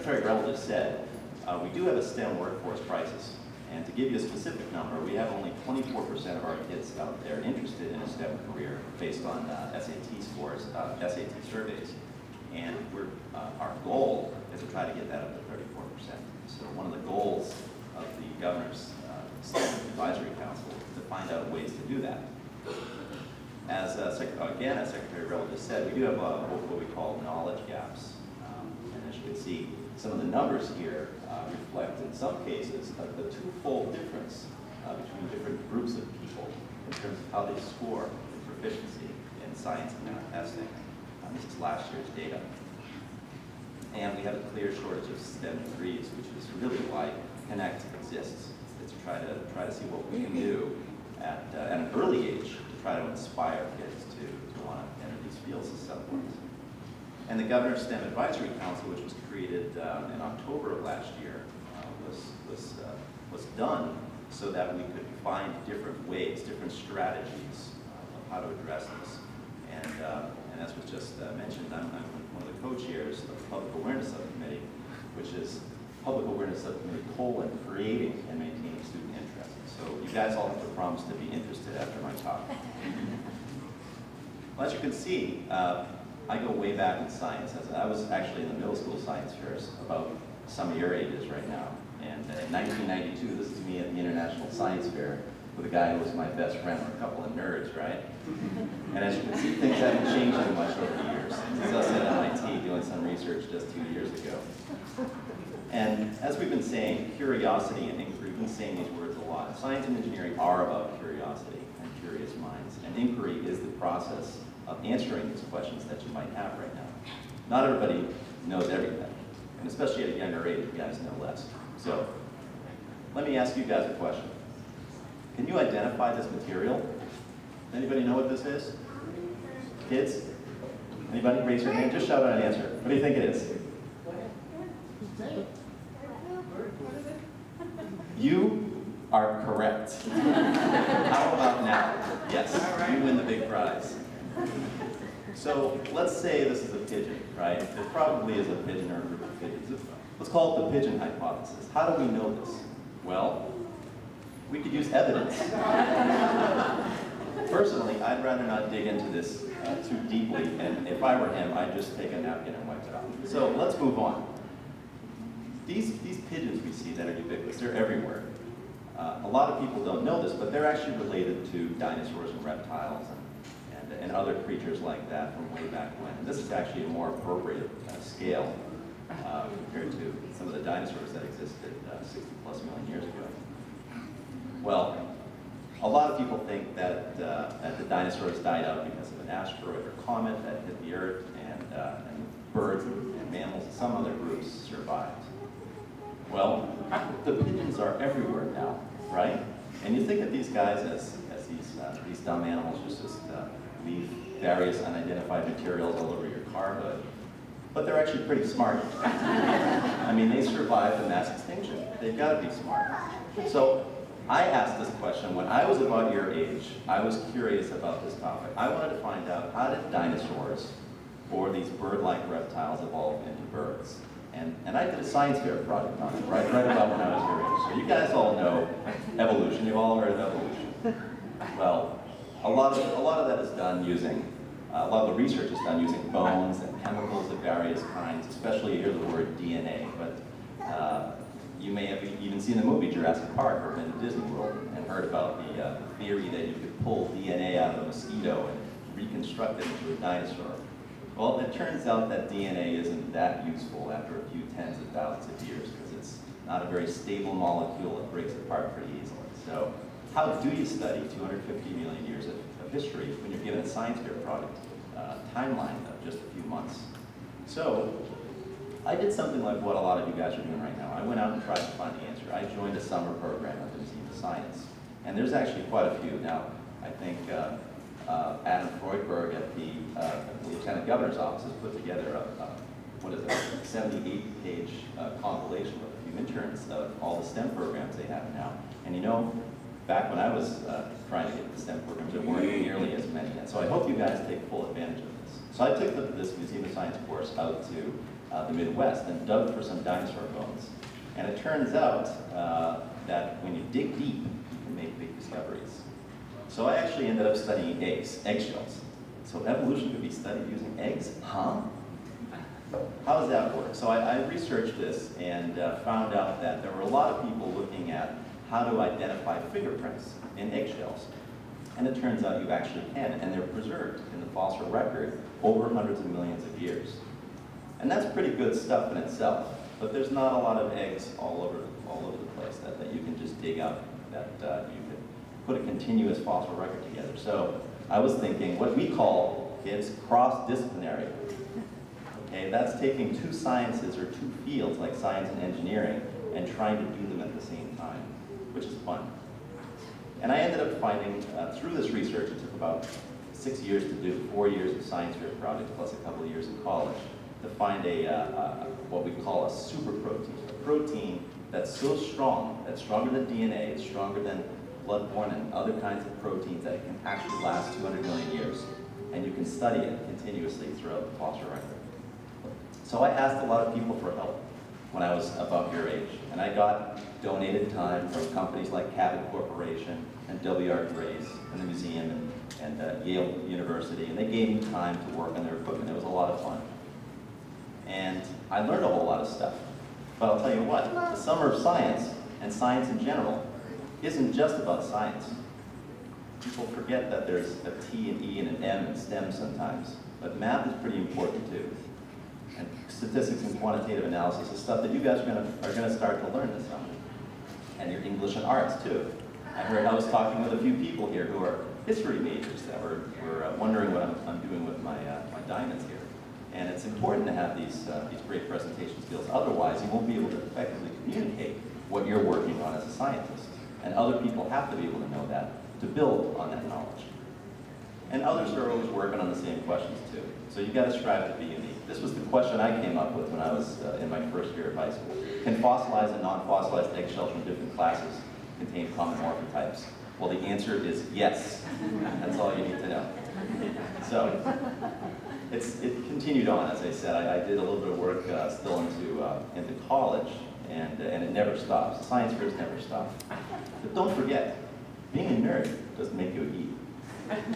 Secretary Revell just said, we do have a STEM workforce crisis. And to give you a specific number, we have only 24% of our kids out there interested in a STEM career based on SAT scores, SAT surveys. And our goal is to try to get that up to 34%. So one of the goals of the Governor's STEM Advisory Council is to find out ways to do that. As Secretary Revell just said, we do have what we call knowledge gaps. And as you can see, some of the numbers here reflect, in some cases, the twofold difference between different groups of people in terms of how they score in proficiency in science and math testing. This is last year's data. And we have a clear shortage of STEM degrees, which is really why Connect exists. It's to try to see what we can do at an early age to try to inspire kids to want to enter these fields at some point. And the Governor's STEM Advisory Council, which was created in October of last year, was done so that we could find different ways, different strategies of how to address this. And as was just mentioned, I'm one of the co-chairs of the Public Awareness Subcommittee, which is Public Awareness Subcommittee : creating and maintaining student interest. So you guys all have to promise to be interested after my talk. Well, as you can see, I go way back in science. I was actually in the middle school science fairs, about some of your ages right now. And in 1992, this is me at the International Science Fair with a guy who was my best friend. We're a couple of nerds, right? And as you can see, things haven't changed too much over the years. This is us at MIT doing some research just 2 years ago. And as we've been saying, curiosity and inquiry, we've been saying these words a lot. Science and engineering are about curiosity and curious minds. And inquiry is the process of answering these questions that you might have right now. Not everybody knows everything. And especially at a younger age, you guys know less. So let me ask you guys a question. Can you identify this material? Anybody know what this is? Kids? Anybody? Raise your hand. Just shout out an answer. What do you think it is? You are correct. How about now? Yes, you win the big prize. So let's say this is a pigeon, right? It probably is a pigeon or a group of pigeons. Let's call it the pigeon hypothesis. How do we know this? Well, we could use evidence. Personally, I'd rather not dig into this too deeply, and if I were him, I'd just take a napkin and wipe it off. So let's move on. These pigeons we see that are ubiquitous, they're everywhere. A lot of people don't know this, but they're actually related to dinosaurs and reptiles and other creatures like that from way back when. And this is actually a more appropriate scale compared to some of the dinosaurs that existed 60+ million years ago. Well, a lot of people think that the dinosaurs died out because of an asteroid or comet that hit the Earth, and birds and mammals and some other groups survived. Well, the pigeons are everywhere now, right? And you think of these guys as these dumb animals just leave various unidentified materials all over your car hood. But they're actually pretty smart. I mean, they survived the mass extinction. They've got to be smart. So I asked this question when I was about your age. I was curious about this topic. I wanted to find out, how did dinosaurs or these bird-like reptiles evolve into birds? And I did a science fair project on it, right about when I was your age. So you guys all know evolution. You've all heard of evolution. Well, a lot of that is done using, a lot of the research is done using bones and chemicals of various kinds, especially you hear the word DNA. But you may have even seen the movie Jurassic Park or been to Disney World and heard about the theory that you could pull DNA out of a mosquito and reconstruct it into a dinosaur. Well, it turns out that DNA isn't that useful after a few tens of thousands of years because it's not a very stable molecule. It breaks apart pretty easily. So how do you study 250 million years of history when you're given a science fair project timeline of just a few months? So I did something like what a lot of you guys are doing right now. I went out and tried to find the answer. I joined a summer program at the Museum of Science. And there's actually quite a few. Now, I think Adam Freudberg at the Lieutenant Governor's office has put together what is it, 78-page compilation with a few interns of all the STEM programs they have now. And you know, back when I was trying to get the STEM programs, there weren't nearly as many. And so I hope you guys take full advantage of this. So I took this Museum of Science course out to the Midwest and dug for some dinosaur bones. And it turns out that when you dig deep, you can make big discoveries. So I actually ended up studying eggshells. So evolution could be studied using eggs? Huh? How does that work? So I researched this and found out that there were a lot of people looking at how to identify fingerprints in eggshells. And it turns out you actually can, and they're preserved in the fossil record over hundreds of millions of years. And that's pretty good stuff in itself, but there's not a lot of eggs all over the place that you can just dig up, that you could put a continuous fossil record together. So I was thinking what we call, kids, cross-disciplinary. Okay, that's taking two sciences or two fields like science and engineering and trying to do them at the same time, which is fun. And I ended up finding, through this research, it took about 6 years to do, 4 years of science fair projects plus a couple of years in college, to find what we call a super protein, a protein that's so strong, that's stronger than DNA, it's stronger than blood-borne and other kinds of proteins that it can actually last 200 million years. And you can study it continuously throughout the fossil record. So I asked a lot of people for help when I was about your age. And I got donated time from companies like Cabot Corporation and W.R. Grace and the museum and Yale University. And they gave me time to work on their equipment. It was a lot of fun. And I learned a whole lot of stuff. But I'll tell you what, the summer of science and science in general isn't just about science. People forget that there's a T and E and an M in STEM sometimes. But math is pretty important too. And statistics and quantitative analysis is stuff that you guys are gonna start to learn this summer. And your English and arts too. I was talking with a few people here who are history majors that were wondering what I'm doing with my diamonds here. And it's important to have these great presentation skills. Otherwise, you won't be able to effectively communicate what you're working on as a scientist. And other people have to be able to know that to build on that knowledge. And others are always working on the same questions too. So you got to strive to be unique. This was the question I came up with when I was in my first year of high school. Can fossilized and non-fossilized eggshells from different classes contain common morphotypes? Well, the answer is yes. That's all you need to know. So it continued on, as I said. I did a little bit of work still into college, and it never stops. Science fairs never stop. But don't forget, being a nerd doesn't make you a geek.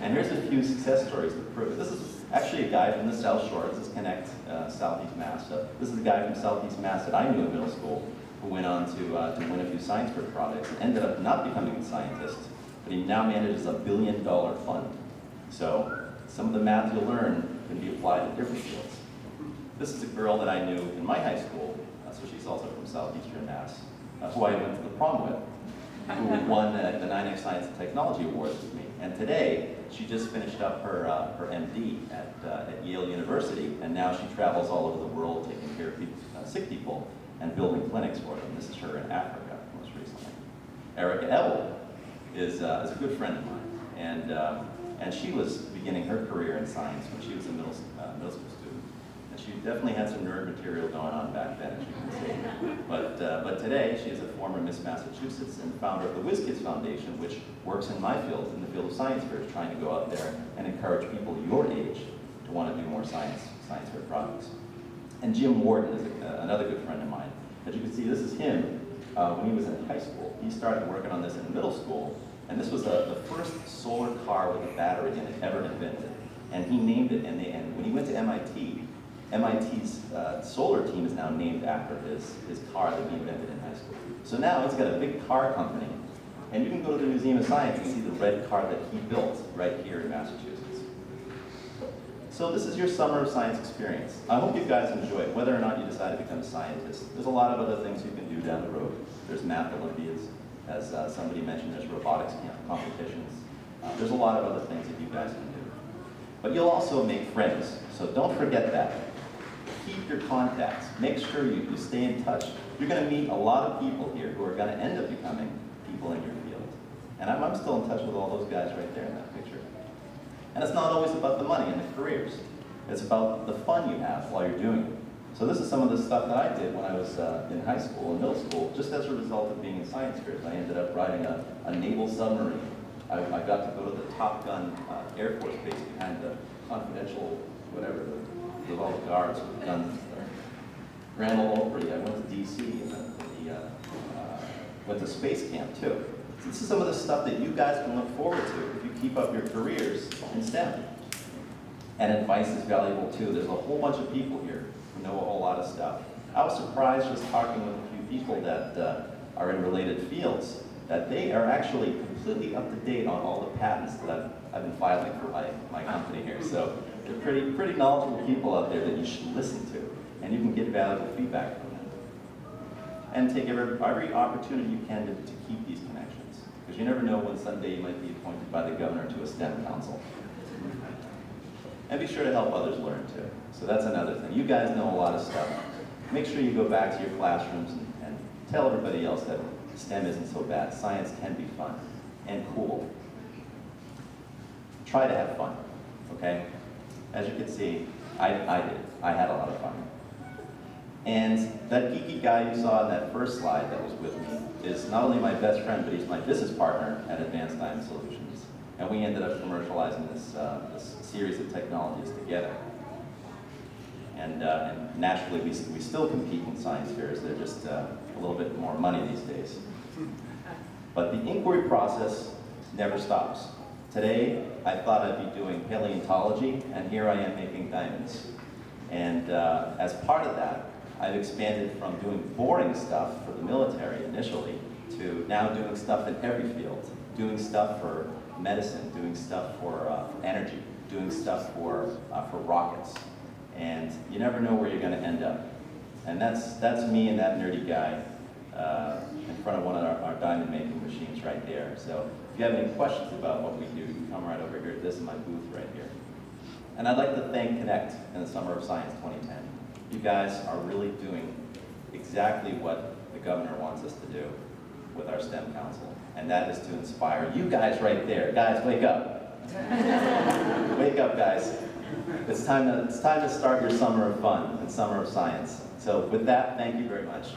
And here's a few success stories to prove it. This is actually a guy from the South Shore. This is Connect Southeast Mass. So this is a guy from Southeast Mass that I knew in middle school who went on to win a few science fair projects and ended up not becoming a scientist, but he now manages a $1 billion fund. So some of the math you'll learn can be applied to different fields. This is a girl that I knew in my high school, so she's also from Southeastern Mass, who I went to the prom with, who won the 9X Science and Technology Awards with me. And today, she just finished up her MD at Yale University, and now she travels all over the world taking care of people, sick people and building clinics for them. This is her in Africa, most recently. Erica Ebel is a good friend of mine, and she was beginning her career in science when she was a middle school student. And she definitely had some nerd material going on back then, as you can see. But today, she is a former Miss Massachusetts and founder of the WizKids Foundation, which works in my field, in the field of science fairs, trying to go out there and encourage people your age to want to do more science fair projects. And Jim Warden is another good friend of mine. As you can see, this is him when he was in high school. He started working on this in middle school, and this was the first solar car with a battery in it ever invented. And he named it, and when he went to MIT, MIT's solar team is now named after his car that he invented in high school. So now he's got a big car company, and you can go to the Museum of Science and see the red car that he built right here in Massachusetts. So this is your summer of science experience. I hope you guys enjoy it, whether or not you decide to become a scientist. There's a lot of other things you can do down the road. There's math Olympiads, as somebody mentioned, there's robotics competitions. There's a lot of other things that you guys can do. But you'll also make friends, so don't forget that. Keep your contacts. Make sure you stay in touch. You're going to meet a lot of people here who are going to end up becoming people in your field. And I'm still in touch with all those guys right there in that picture. And it's not always about the money and the careers. It's about the fun you have while you're doing it. So this is some of the stuff that I did when I was in high school and middle school, just as a result of being in science fairs. I ended up riding a naval submarine. I got to go to the Top Gun Air Force base behind the confidential, whatever, with all the guards with guns and stuff. Grand Ole Opry, I went to DC, and went to space camp too. So this is some of the stuff that you guys can look forward to if you keep up your careers in STEM. And advice is valuable too. There's a whole bunch of people here who know a whole lot of stuff. I was surprised just talking with a few people that are in related fields, that they are actually completely up to date on all the patents that I've been filing for my company here. So they're pretty knowledgeable people out there that you should listen to, and you can get valuable feedback from them. And take every opportunity you can to keep these connections, because you never know when someday you might be appointed by the governor to a STEM council. And be sure to help others learn too. So that's another thing. You guys know a lot of stuff. Make sure you go back to your classrooms and tell everybody else that STEM isn't so bad. Science can be fun and cool. Try to have fun, okay? As you can see, I did. I had a lot of fun. And that geeky guy you saw in that first slide that was with me is not only my best friend, but he's my business partner at Advanced Diamond Solutions. And we ended up commercializing this, this series of technologies together. And naturally, we still compete in science fairs. They're just a little bit more money these days. But the inquiry process never stops. Today, I thought I'd be doing paleontology, and here I am making diamonds. And as part of that, I've expanded from doing boring stuff for the military initially to now doing stuff in every field. Doing stuff for medicine, doing stuff for energy, doing stuff for rockets. And you never know where you're going to end up. And that's me and that nerdy guy in front of one of our diamond making machines right there. So if you have any questions about what we do, you can come right over here. This is my booth right here. And I'd like to thank Connect in the Summer of Science 2010. You guys are really doing exactly what the governor wants us to do with our STEM Council. And that is to inspire you guys right there. Guys, wake up. Wake up, guys. It's time to start your summer of fun and summer of science. So with that, thank you very much.